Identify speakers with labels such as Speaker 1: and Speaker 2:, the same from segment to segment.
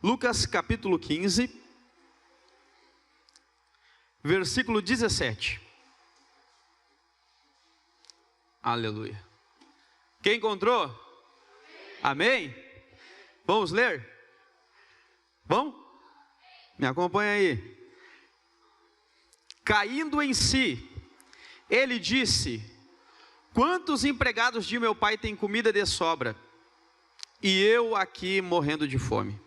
Speaker 1: Lucas capítulo 15, versículo 17. Aleluia. Quem encontrou? Amém? Vamos ler? Vamos? Me acompanha aí. Caindo em si, ele disse: quantos empregados de meu pai têm comida de sobra, e eu aqui morrendo de fome?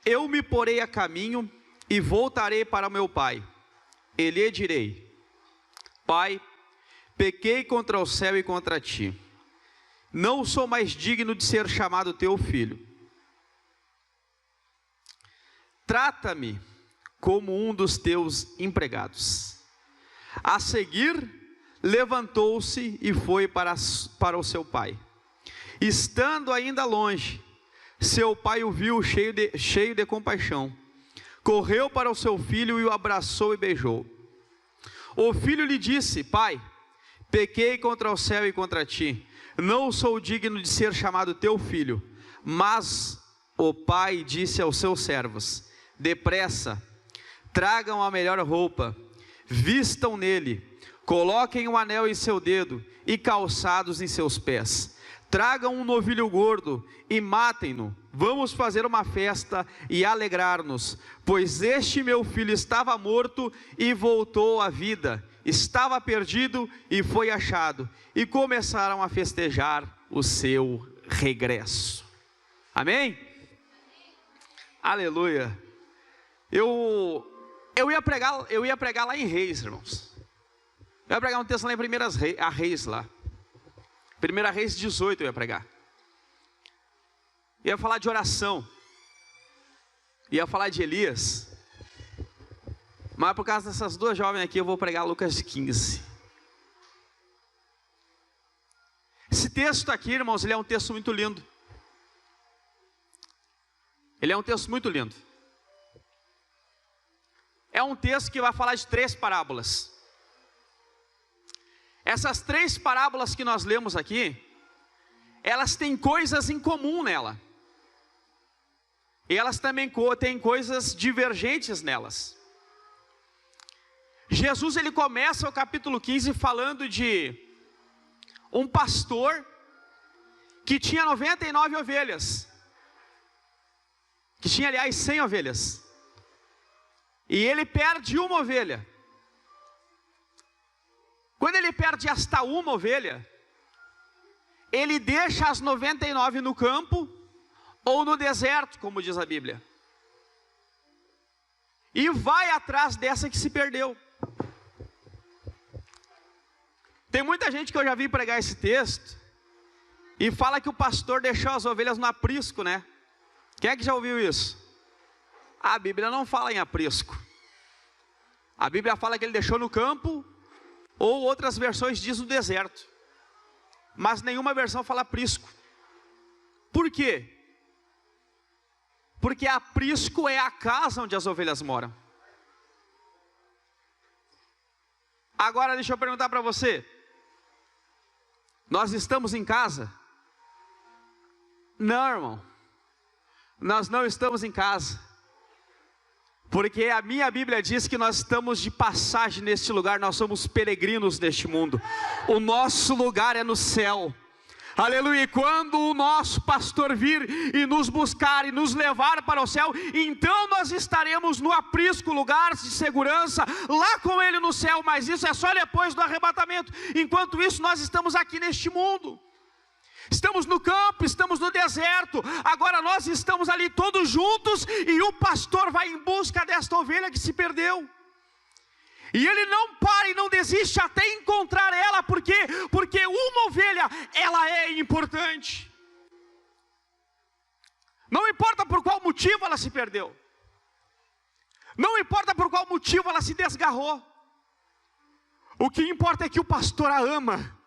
Speaker 1: Eu me porei a caminho e voltarei para meu pai. E lhe direi: Pai, pequei contra o céu e contra ti. Não sou mais digno de ser chamado teu filho. Trata-me como um dos teus empregados. A seguir, levantou-se e foi para o seu pai. Estando ainda longe, seu pai o viu cheio de compaixão. Correu para o seu filho e o abraçou e beijou. O filho lhe disse: Pai, pequei contra o céu e contra ti. Não sou digno de ser chamado teu filho. Mas o pai disse aos seus servos: depressa, tragam a melhor roupa, vistam nele, coloquem um anel em seu dedo e calçados em seus pés. Tragam um novilho gordo e matem-no. Vamos fazer uma festa e alegrar-nos, pois este meu filho estava morto e voltou à vida, estava perdido e foi achado. E começaram a festejar o seu regresso. Amém? Aleluia. Eu ia pregar lá em Reis, irmãos. Eu ia pregar um texto lá em Reis lá. 1 Reis 18 eu ia pregar. Ia falar de oração. Ia falar de Elias. Mas por causa dessas duas jovens aqui eu vou pregar Lucas 15. Esse texto aqui, irmãos, ele é um texto muito lindo. Ele é um texto muito lindo. É um texto que vai falar de 3 parábolas. Essas 3 parábolas que nós lemos aqui, elas têm coisas em comum nela. E elas também têm coisas divergentes nelas. Jesus, ele começa o capítulo 15 falando de um pastor que tinha 99 ovelhas. Que tinha, aliás, 100 ovelhas. E ele perde uma ovelha. Quando ele perde esta uma ovelha, ele deixa as 99 no campo ou no deserto, como diz a Bíblia, e vai atrás dessa que se perdeu. Tem muita gente que eu já vi pregar esse texto e fala que o pastor deixou as ovelhas no aprisco, né? Quem é que já ouviu isso? A Bíblia não fala em aprisco. A Bíblia fala que ele deixou no campo, ou outras versões diz no deserto. Mas nenhuma versão fala aprisco. Por quê? Porque aprisco é a casa onde as ovelhas moram. Agora deixa eu perguntar para você. Nós estamos em casa? Não, irmão. Nós não estamos em casa. Porque a minha Bíblia diz que nós estamos de passagem neste lugar, nós somos peregrinos neste mundo. O nosso lugar é no céu. Aleluia. E quando o nosso pastor vir e nos buscar e nos levar para o céu, então nós estaremos no aprisco, lugar de segurança, lá com ele no céu. Mas isso é só depois do arrebatamento. Enquanto isso, nós estamos aqui neste mundo. Estamos no campo, estamos no deserto. Agora nós estamos ali todos juntos e o pastor vai em busca desta ovelha que se perdeu. E ele não para e não desiste até encontrar ela. Por quê? Porque uma ovelha, ela é importante. Não importa por qual motivo ela se perdeu. Não importa por qual motivo ela se desgarrou. O que importa é que o pastor a ama.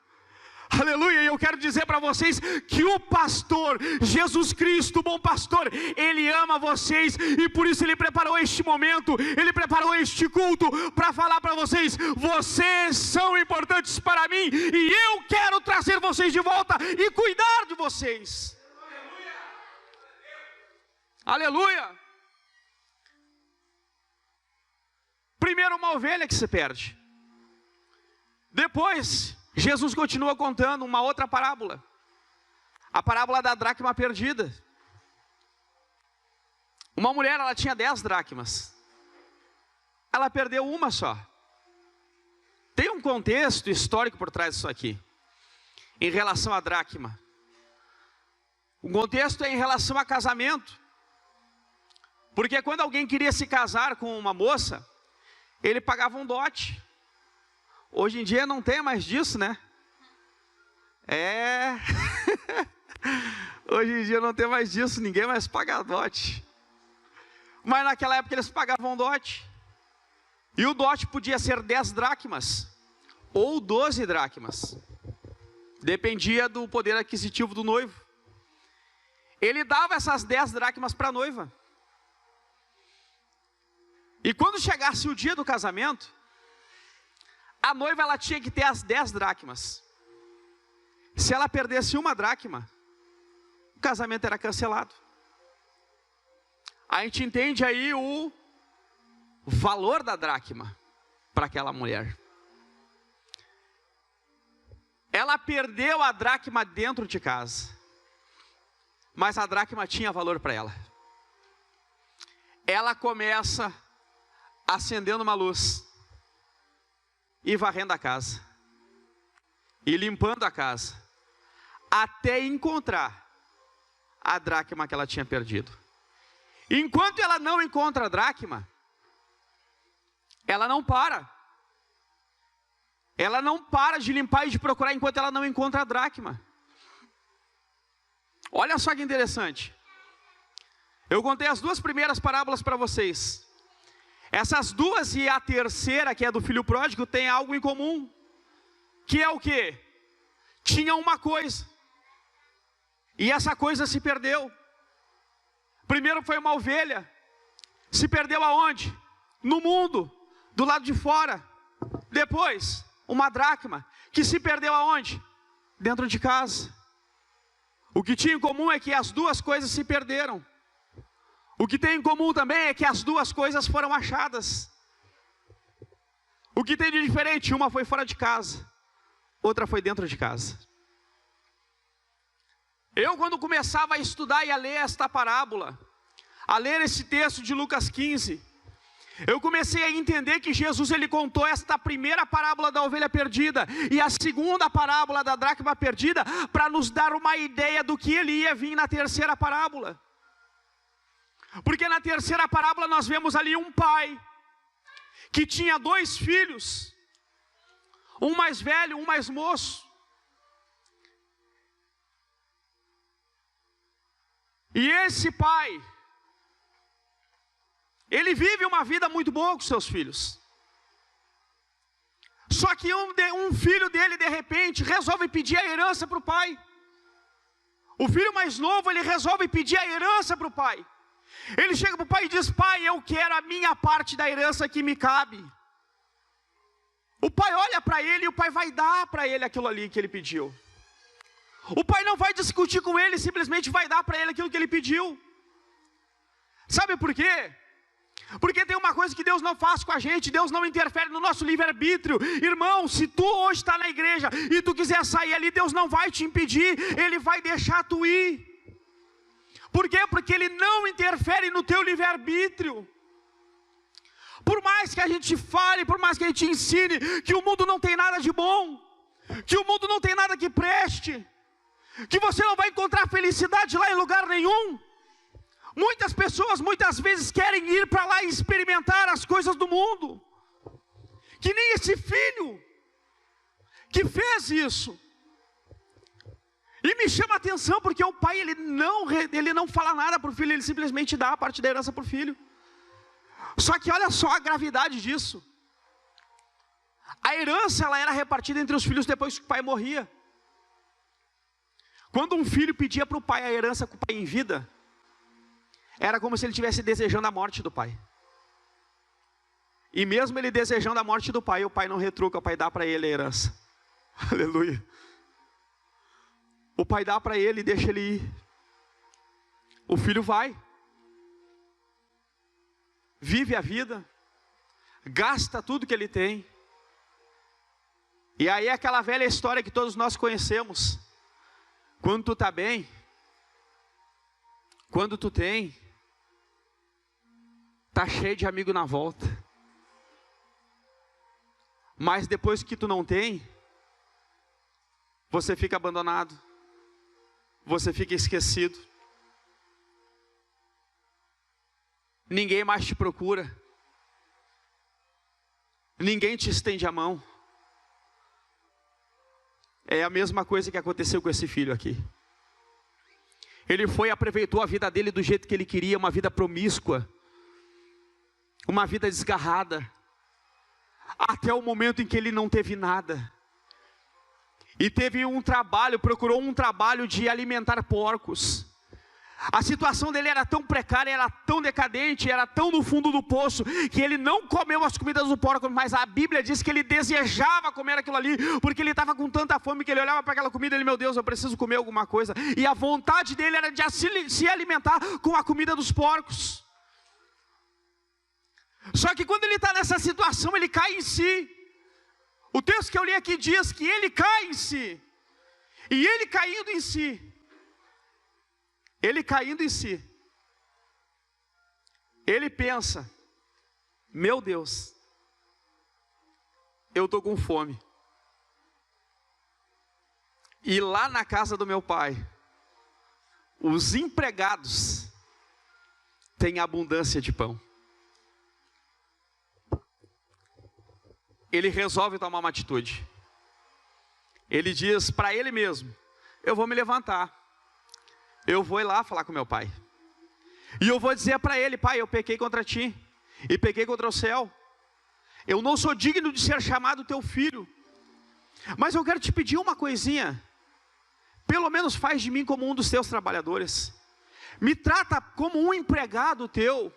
Speaker 1: Aleluia, e eu quero dizer para vocês que o pastor, Jesus Cristo, o bom pastor, ele ama vocês, e por isso ele preparou este momento, ele preparou este culto, para falar para vocês, vocês são importantes para mim, e eu quero trazer vocês de volta, e cuidar de vocês. Aleluia! Primeiro uma ovelha que se perde. Depois, Jesus continua contando uma outra parábola. A parábola da dracma perdida. Uma mulher, ela tinha 10 dracmas. Ela perdeu uma só. Tem um contexto histórico por trás disso aqui. Em relação à dracma. O contexto é em relação a casamento. Porque quando alguém queria se casar com uma moça, ele pagava um dote. Hoje em dia não tem mais disso, né? Hoje em dia não tem mais disso, ninguém mais paga dote. Mas naquela época eles pagavam dote. E o dote podia ser 10 dracmas, ou 12 dracmas. Dependia do poder aquisitivo do noivo. Ele dava essas 10 dracmas para a noiva. E quando chegasse o dia do casamento, a noiva ela tinha que ter as 10 dracmas. Se ela perdesse uma dracma, o casamento era cancelado. A gente entende aí o valor da dracma para aquela mulher. Ela perdeu a dracma dentro de casa, mas a dracma tinha valor para ela. Ela começa acendendo uma luz e varrendo a casa e limpando a casa até encontrar a dracma que ela tinha perdido. Enquanto ela não encontra a dracma, ela não para. Ela não para de limpar e de procurar enquanto ela não encontra a dracma. Olha só que interessante. Eu contei as 2 primeiras parábolas para vocês. Essas 2 e a terceira, que é do filho pródigo, tem algo em comum. Que é o quê? Tinha uma coisa. E essa coisa se perdeu. Primeiro foi uma ovelha. Se perdeu aonde? No mundo, do lado de fora. Depois, uma dracma, que se perdeu aonde? Dentro de casa. O que tinha em comum é que as 2 coisas se perderam. O que tem em comum também é que as 2 coisas foram achadas. O que tem de diferente? Uma foi fora de casa, outra foi dentro de casa. Eu, quando começava a estudar e a ler esta parábola, a ler esse texto de Lucas 15, eu comecei a entender que Jesus ele contou esta primeira parábola da ovelha perdida e a segunda parábola da dracma perdida para nos dar uma ideia do que ele ia vir na terceira parábola. Porque na terceira parábola nós vemos ali um pai que tinha 2 filhos, um mais velho, um mais moço. E esse pai, ele vive uma vida muito boa com seus filhos. Só que um filho dele, de repente, resolve pedir a herança para o pai. O filho mais novo, ele resolve pedir a herança para o pai. Ele chega para o pai e diz: pai, eu quero a minha parte da herança que me cabe. O pai olha para ele e o pai vai dar para ele aquilo ali que ele pediu. O pai não vai discutir com ele, simplesmente vai dar para ele aquilo que ele pediu. Sabe por quê? Porque tem uma coisa que Deus não faz com a gente, Deus não interfere no nosso livre-arbítrio. Irmão, se tu hoje está na igreja e tu quiser sair ali, Deus não vai te impedir, Ele vai deixar tu ir. Por quê? Porque Ele não interfere no teu livre-arbítrio. Por mais que a gente fale, por mais que a gente ensine que o mundo não tem nada de bom, que o mundo não tem nada que preste, que você não vai encontrar felicidade lá em lugar nenhum. Muitas pessoas, muitas vezes, querem ir para lá e experimentar as coisas do mundo. Que nem esse filho, que fez isso. E me chama a atenção, porque o pai, ele não fala nada para o filho, ele simplesmente dá a parte da herança para o filho. Só que olha só a gravidade disso. A herança, ela era repartida entre os filhos depois que o pai morria. Quando um filho pedia para o pai a herança com o pai em vida, era como se ele estivesse desejando a morte do pai. E mesmo ele desejando a morte do pai, o pai não retruca, o pai dá para ele a herança. Aleluia. O pai dá para ele e deixa ele ir. O filho vai. vive a vida, gasta tudo que ele tem. E aí é aquela velha história que todos nós conhecemos. Quando tu está bem, quando tu tem, tá cheio de amigo na volta. Mas depois que tu não tem, você fica abandonado, você fica esquecido. Ninguém mais te procura, ninguém te estende a mão. É a mesma coisa que aconteceu com esse filho aqui. Ele foi e aproveitou a vida dele do jeito que ele queria, uma vida promíscua, uma vida desgarrada, até o momento em que ele não teve nada. E teve um trabalho, procurou um trabalho de alimentar porcos. A situação dele era tão precária, era tão decadente, era tão no fundo do poço, que ele não comeu as comidas do porco, mas a Bíblia diz que ele desejava comer aquilo ali, porque ele estava com tanta fome que ele olhava para aquela comida e ele, meu Deus, eu preciso comer alguma coisa. E a vontade dele era de se alimentar com a comida dos porcos. Só que quando ele está nessa situação, ele cai em si. O texto que eu li aqui diz que ele cai em si. E ele caindo em si, ele pensa, meu Deus, eu estou com fome. E lá na casa do meu pai, os empregados têm abundância de pão. Ele resolve tomar uma atitude. Ele diz para ele mesmo, eu vou me levantar. Eu vou ir lá falar com meu pai. E eu vou dizer para ele, pai, eu pequei contra ti. E pequei contra o céu. Eu não sou digno de ser chamado teu filho. Mas eu quero te pedir uma coisinha. Pelo menos faz de mim como um dos teus trabalhadores. Me trata como um empregado teu.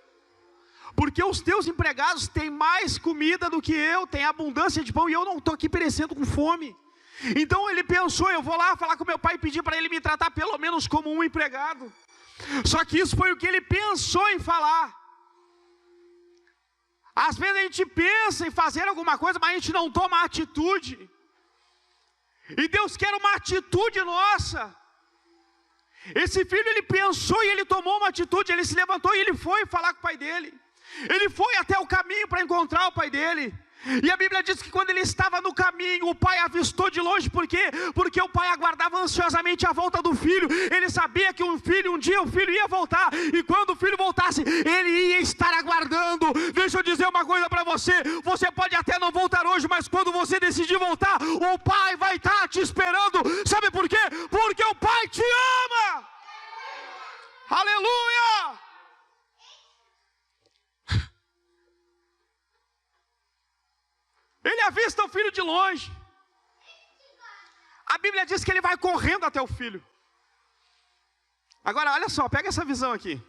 Speaker 1: Porque os teus empregados têm mais comida do que eu. Têm abundância de pão e eu não estou aqui perecendo com fome. Então ele pensou, eu vou lá falar com meu pai e pedir para ele me tratar pelo menos como um empregado. Só que isso foi o que ele pensou em falar. Às vezes a gente pensa em fazer alguma coisa, mas a gente não toma atitude. E Deus quer uma atitude nossa. Esse filho, ele pensou e ele tomou uma atitude, ele se levantou e ele foi falar com o pai dele. Ele foi até o caminho para encontrar o pai dele. E a Bíblia diz que quando ele estava no caminho, o pai avistou de longe. Por quê? Porque o pai aguardava ansiosamente a volta do filho. Ele sabia que um dia o filho ia voltar. E quando o filho voltasse, ele ia estar aguardando. Deixa eu dizer uma coisa para você. Você pode até não voltar hoje, mas quando você decidir voltar, o pai vai estar te esperando. Sabe por quê? Porque o pai te ama. Aleluia! Ele avista o filho de longe. A Bíblia diz que ele vai correndo até o filho. Agora, olha só, pega essa visão aqui.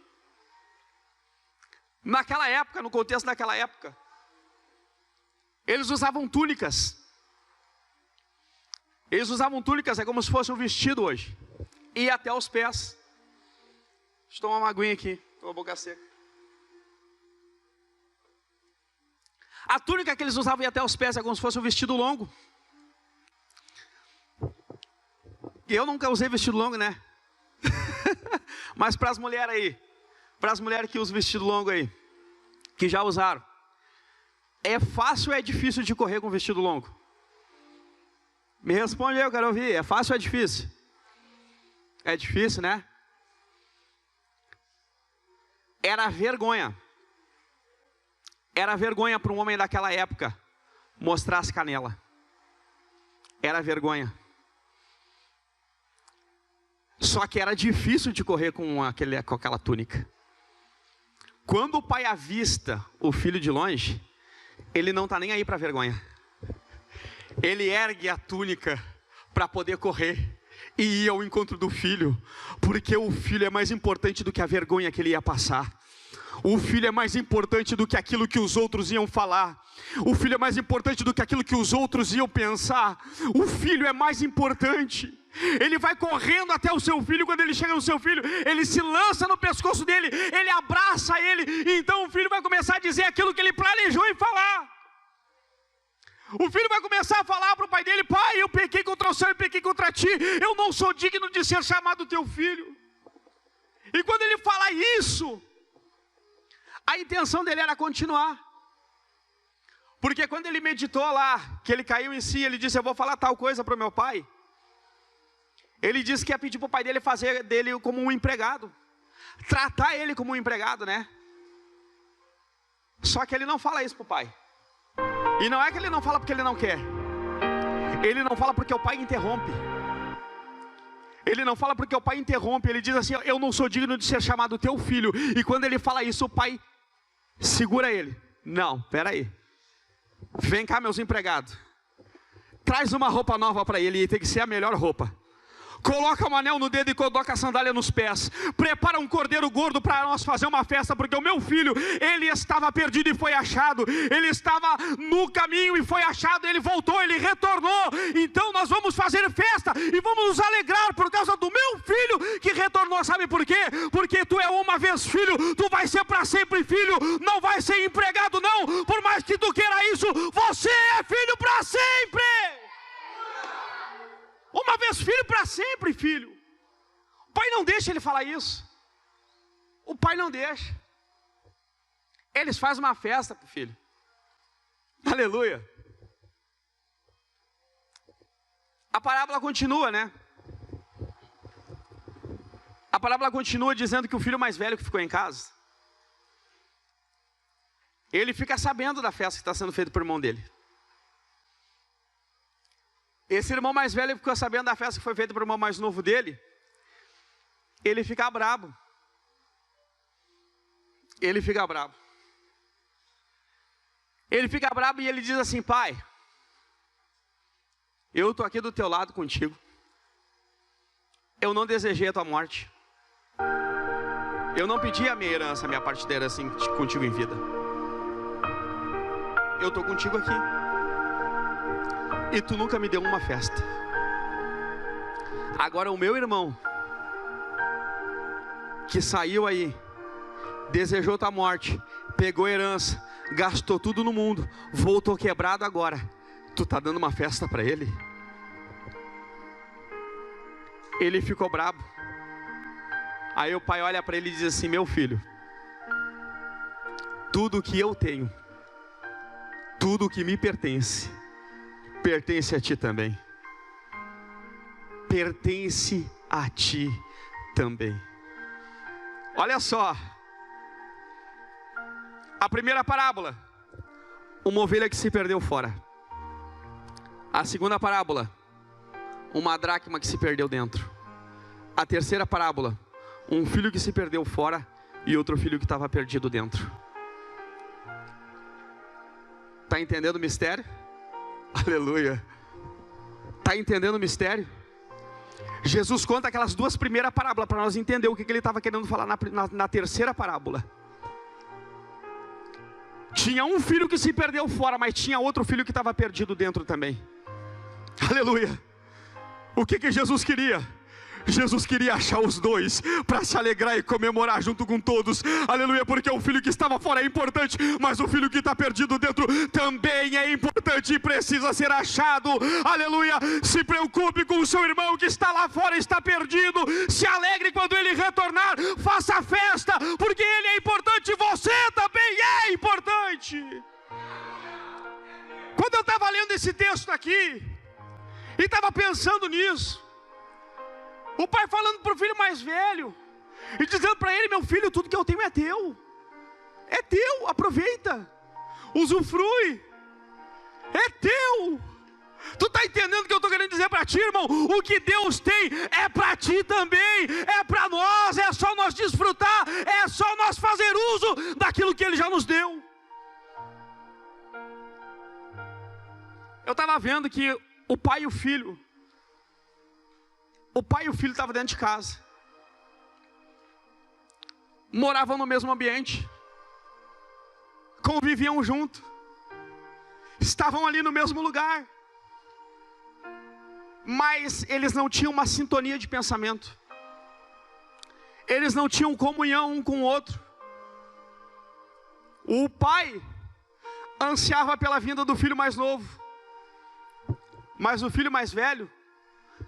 Speaker 1: Naquela época, no contexto daquela época, eles usavam túnicas. Eles usavam túnicas, é como se fosse um vestido hoje. E até os pés. Deixa eu tomar uma aguinha aqui, tô com a boca seca. A túnica que eles usavam ia até os pés é como se fosse um vestido longo. E eu nunca usei vestido longo, né? Mas para as mulheres aí, para as mulheres que usam vestido longo aí, que já usaram, é fácil ou é difícil de correr com vestido longo? Me responde aí, eu quero ouvir. É fácil ou é difícil? É difícil, né? Era vergonha. Era vergonha para um homem daquela época mostrar as canelas. Era vergonha. Só que era difícil de correr com aquela túnica. Quando o pai avista o filho de longe, ele não está nem aí para a vergonha. Ele ergue a túnica para poder correr e ir ao encontro do filho, porque o filho é mais importante do que a vergonha que ele ia passar. O filho é mais importante do que aquilo que os outros iam falar. O filho é mais importante do que aquilo que os outros iam pensar. O filho é mais importante. Ele vai correndo até o seu filho. Quando ele chega no seu filho, ele se lança no pescoço dele, ele abraça ele, e então o filho vai começar a dizer aquilo que ele planejou em falar. O filho vai começar a falar para o pai dele: pai, eu pequei contra o céu e pequei contra ti, eu não sou digno de ser chamado teu filho. E quando ele fala isso, a intenção dele era continuar. Porque quando ele meditou lá, que ele caiu em si, ele disse: eu vou falar tal coisa para o meu pai. Ele disse que ia pedir para o pai dele fazer dele como um empregado, tratar ele como um empregado, né? Só que ele não fala isso para o pai. E não é que ele não fala porque ele não quer. Ele não fala porque o pai interrompe. Ele não fala porque o pai interrompe. Ele diz assim: eu não sou digno de ser chamado teu filho. E quando ele fala isso, o pai segura ele. Não, peraí. Vem cá, meus empregados. Traz uma roupa nova para ele, e tem que ser a melhor roupa. Coloca um anel no dedo e coloca a sandália nos pés. Prepara um cordeiro gordo para nós fazer uma festa, porque o meu filho, ele estava perdido e foi achado. Ele estava no caminho e foi achado. Ele voltou, ele retornou. Então nós vamos fazer festa e vamos nos alegrar por causa do meu filho que retornou. Sabe por quê? Porque tu é uma vez filho, tu vai ser para sempre filho. Não vai ser empregado não. Por mais que tu queira isso, você é filho para sempre. Uma vez filho, para sempre filho. O pai não deixa ele falar isso. O pai não deixa. Eles fazem uma festa para o filho. Aleluia. A parábola continua, né? A parábola continua dizendo que o filho mais velho que ficou em casa, ele fica sabendo da festa que está sendo feita por irmão dele. Esse irmão mais velho ficou sabendo da festa que foi feita para o irmão mais novo dele. Ele fica bravo. Ele fica bravo. Ele fica bravo e ele diz assim: pai, eu estou aqui do teu lado contigo. Eu não desejei a tua morte. Eu não pedi a minha herança, a minha parte da herança contigo em vida. Eu estou contigo aqui. E tu nunca me deu uma festa. Agora o meu irmão, que saiu aí, desejou tua morte, pegou herança, gastou tudo no mundo, voltou quebrado agora. Tu tá dando uma festa para ele? Ele ficou bravo. Aí o pai olha para ele e diz assim: meu filho, tudo que eu tenho, tudo que me pertence, pertence a ti também. Pertence a ti também. Olha só. A primeira parábola, uma ovelha que se perdeu fora. A segunda parábola, uma dracma que se perdeu dentro. A terceira parábola, um filho que se perdeu fora e outro filho que estava perdido dentro. Está entendendo o mistério? Aleluia. Está entendendo o mistério? Jesus conta aquelas duas primeiras parábolas para nós entender o que ele estava querendo falar na terceira parábola. Tinha um filho que se perdeu fora, mas tinha outro filho que estava perdido dentro também. Aleluia. O que Jesus queria? Jesus queria achar os dois para se alegrar e comemorar junto com todos. Aleluia, porque o filho que estava fora é importante, mas o filho que está perdido dentro também é importante e precisa ser achado. Aleluia, se preocupe com o seu irmão que está lá fora, está perdido. Se alegre quando ele retornar, faça festa, porque ele é importante, você também é importante. Quando eu estava lendo esse texto aqui e estava pensando nisso, o pai falando para o filho mais velho e dizendo para ele: meu filho, tudo que eu tenho é teu. É teu, aproveita, usufrui. É teu. Tu está entendendo o que eu estou querendo dizer para ti, irmão? O que Deus tem é para ti também. É para nós, é só nós desfrutar. É só nós fazer uso daquilo que Ele já nos deu. Eu estava vendo que o pai e o filho estavam dentro de casa, moravam no mesmo ambiente, conviviam junto, estavam ali no mesmo lugar. mas eles não tinham uma sintonia de pensamento. Eles não tinham comunhão um com o outro. O pai ansiava pela vinda do filho mais novo, mas o filho mais velho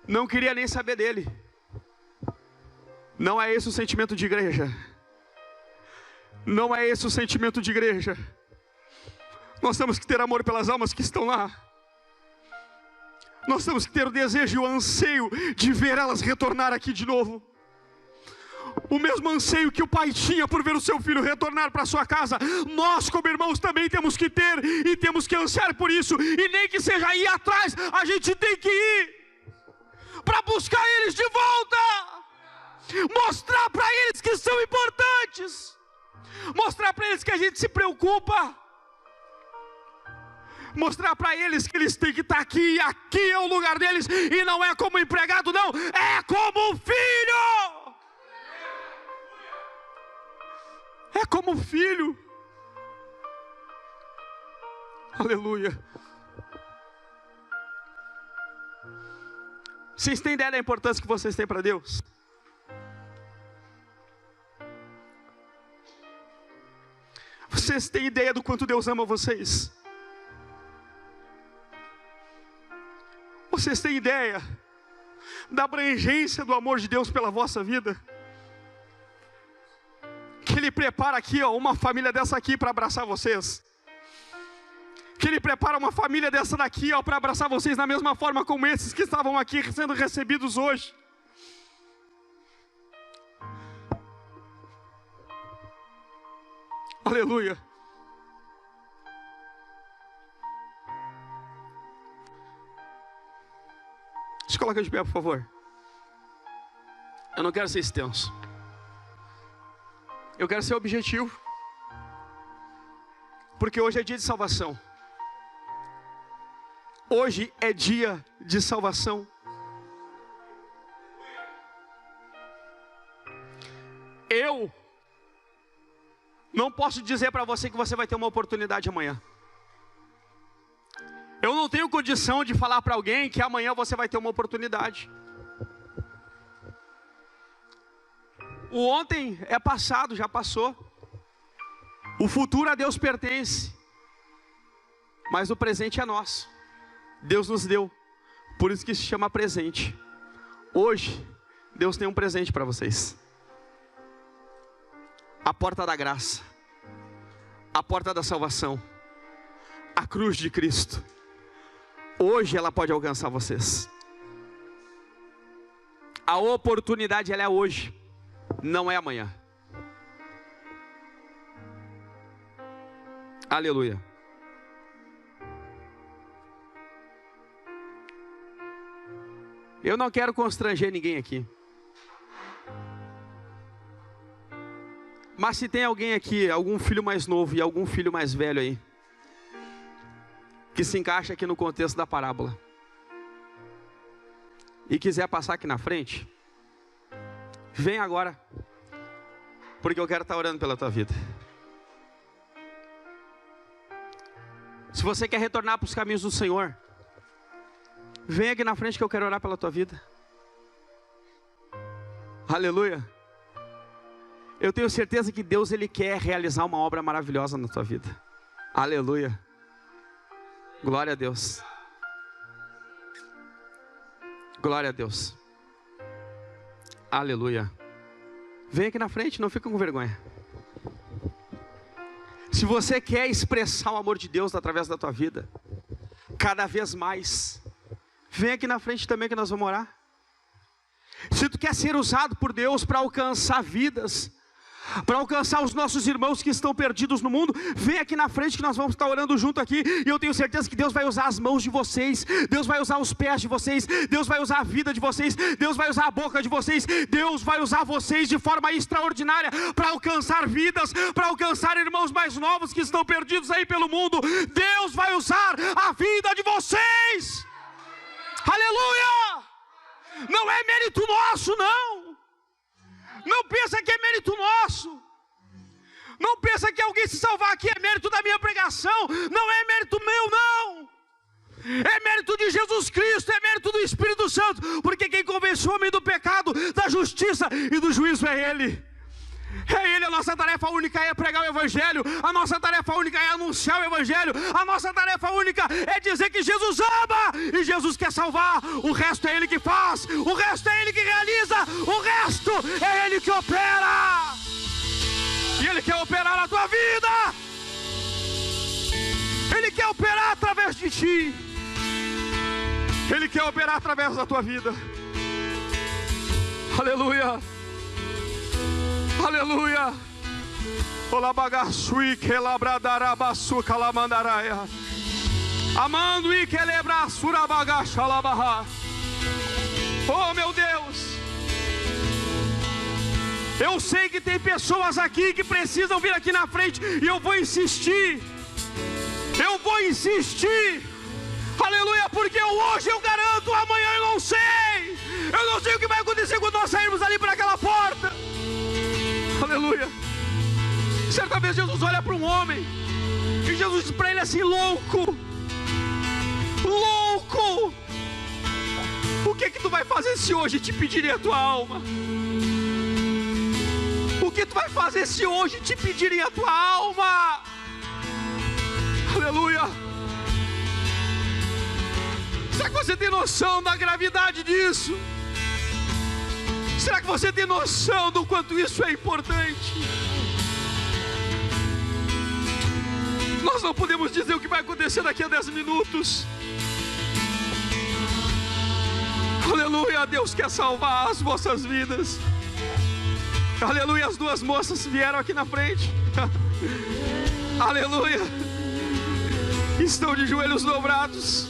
Speaker 1: não queria nem saber dele. Não é esse o sentimento de igreja. Não é esse o sentimento de igreja. Nós temos que ter amor pelas almas que estão lá. Nós temos que ter o desejo e o anseio de ver elas retornar aqui de novo. O mesmo anseio que o pai tinha por ver o seu filho retornar para sua casa, nós como irmãos também temos que ter e temos que ansiar por isso. E nem que seja ir atrás, a gente tem que ir para buscar eles de volta. Mostrar para eles que são importantes. Mostrar para eles que a gente se preocupa. Mostrar para eles que eles têm que estar aqui, aqui é o lugar deles, e não é como empregado, não, é como filho. É como filho. Aleluia. Vocês têm ideia da importância que vocês têm para Deus? Vocês têm ideia do quanto Deus ama vocês? Vocês têm ideia da abrangência do amor de Deus pela vossa vida? Que Ele prepara aqui, uma família dessa aqui para abraçar vocês. Que Ele prepara uma família dessa daqui, para abraçar vocês da mesma forma como esses que estavam aqui sendo recebidos hoje. Aleluia. Se coloca de pé, por favor. Eu não quero ser extenso. Eu quero ser objetivo. Porque hoje é dia de salvação. Hoje é dia de salvação. Eu não posso dizer para você que você vai ter uma oportunidade amanhã. Eu não tenho condição de falar para alguém que amanhã você vai ter uma oportunidade. O ontem é passado, já passou. O futuro a Deus pertence. Mas o presente é nosso. Deus nos deu. Por isso que se chama presente. Hoje, Deus tem um presente para vocês. A porta da graça. A porta da salvação. A cruz de Cristo. Hoje ela pode alcançar vocês. A oportunidade ela é hoje, não é amanhã. Aleluia. Eu não quero constranger ninguém aqui. Mas se tem alguém aqui, algum filho mais novo e algum filho mais velho aí, que se encaixa aqui no contexto da parábola, e quiser passar aqui na frente, vem agora, porque eu quero estar orando pela tua vida. Se você quer retornar para os caminhos do Senhor, vem aqui na frente que eu quero orar pela tua vida. Aleluia. Eu tenho certeza que Deus Ele quer realizar uma obra maravilhosa na tua vida. Aleluia. Glória a Deus. Glória a Deus. Aleluia. Vem aqui na frente, não fica com vergonha. Se você quer expressar o amor de Deus através da tua vida, cada vez mais, vem aqui na frente também que nós vamos orar. Se tu quer ser usado por Deus para alcançar vidas, para alcançar os nossos irmãos que estão perdidos no mundo, vem aqui na frente que nós vamos estar orando junto aqui. E eu tenho certeza que Deus vai usar as mãos de vocês, Deus vai usar os pés de vocês, Deus vai usar a vida de vocês, Deus vai usar a boca de vocês, Deus vai usar vocês de forma extraordinária para alcançar vidas, para alcançar irmãos mais novos que estão perdidos aí pelo mundo. Deus vai usar a vida de vocês. Aleluia! Não é mérito nosso, não. Não pensa que é mérito nosso. Não pensa que alguém se salvar aqui é mérito da minha pregação. Não é mérito meu, não. é mérito de Jesus Cristo, é mérito do Espírito Santo, porque quem convence o homem do pecado, da justiça e do juízo é Ele. É Ele. A nossa tarefa única é pregar o Evangelho, a nossa tarefa única é anunciar o Evangelho, a nossa tarefa única é dizer que Jesus ama e Jesus quer salvar. O resto é Ele que faz, o resto é Ele que realiza, o resto é Ele que opera. E Ele quer operar na tua vida, Ele quer operar através de ti, Ele quer operar através da tua vida. Aleluia, aleluia. Olá bagaçui que labradarabassu calamandaraia. Amando e que lebrassura bagacha labarra. Oh meu Deus, eu sei que tem pessoas aqui que precisam vir aqui na frente, e eu vou insistir. Eu vou insistir. Aleluia, porque hoje eu garanto, amanhã eu não sei. Eu não sei o que vai acontecer quando nós sairmos ali para aquela porta. Aleluia. Certa vez Jesus olha para um homem e Jesus diz para ele assim: louco, louco, o que tu vai fazer se hoje te pedirem a tua alma? O que tu vai fazer se hoje te pedirem a tua alma? Aleluia. Será que você tem noção da gravidade disso? Será que você tem noção do quanto isso é importante? Nós não podemos dizer o que vai acontecer daqui a 10 minutos. Aleluia, Deus quer salvar as vossas vidas. Aleluia, as duas moças vieram aqui na frente. Aleluia. Estão de joelhos dobrados.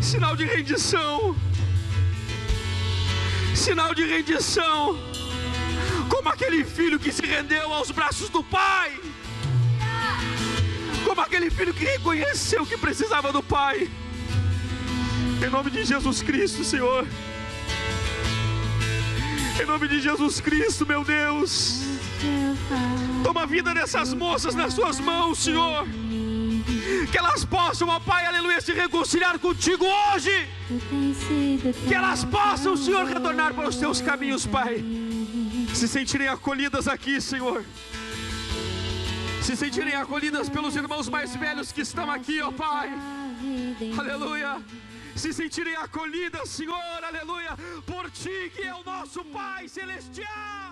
Speaker 1: Sinal de rendição. Sinal de rendição. Como aquele filho que se rendeu aos braços do pai. Como aquele filho que reconheceu que precisava do pai. Em nome de Jesus Cristo, Senhor. Em nome de Jesus Cristo, meu Deus. Toma a vida dessas moças nas suas mãos, Senhor. Que elas possam, ó Pai, aleluia, se reconciliar contigo hoje. Que elas possam, Senhor, retornar para os teus caminhos, Pai. Se sentirem acolhidas aqui, Senhor. Se sentirem acolhidas pelos irmãos mais velhos que estão aqui, ó Pai. Aleluia. Se sentirem acolhidas, Senhor, aleluia, por Ti, que é o nosso Pai Celestial.